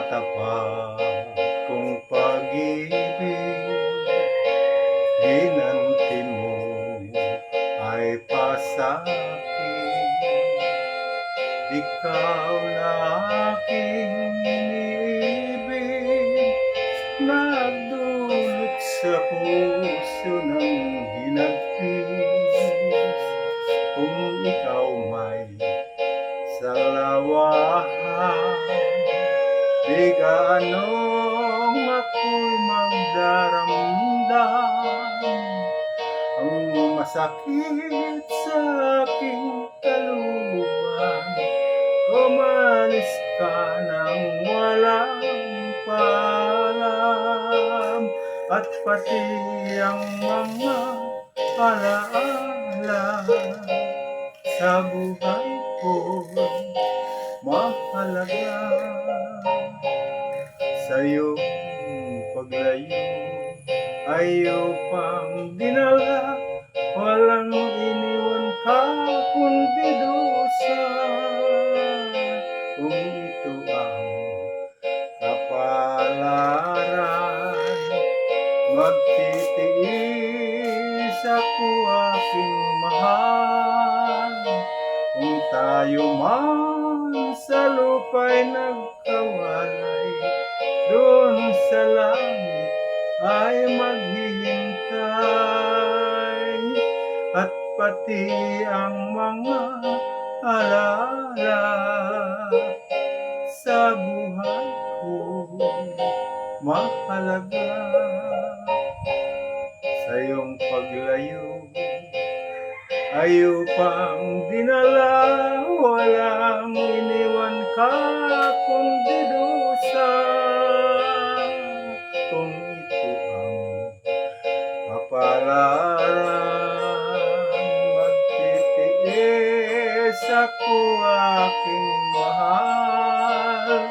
tapat kong pag-ibig, hinanti mo ay pasa'kin. Ikaw na aking iniibig, nagdulot sa puso ng hinagpis. Kung ikaw may salawahan, di gaanong ako'y magdaramdam. Ang masakit sa aking kalooban, umalis ka nang walang paalam. At pati ang mga alaala sa buhay ko'y mahalaga. Sa'yo paglayo, ayaw pang dinala, walang iniwan ka kundi dusa. Kung ito ang kapalaran, magtitiis ako aking mahal. Kung tayo man sa lupa'y nagkawalay, doon sa langit ay maghihintay. At pati ang mga alaala sa buhay ko mahalaga. Sa iyong paglayo, ayaw pang dinala, walang iniwan ka kundi dusa. Kung ito ang kapalaran, magtitiis ako aking mahal.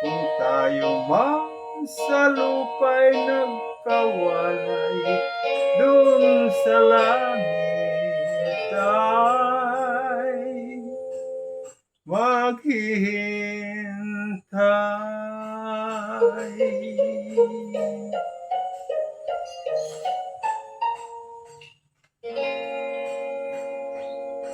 Kung tayo man sa lupa'y nagkawalay, dun sa langit ay maghihintay.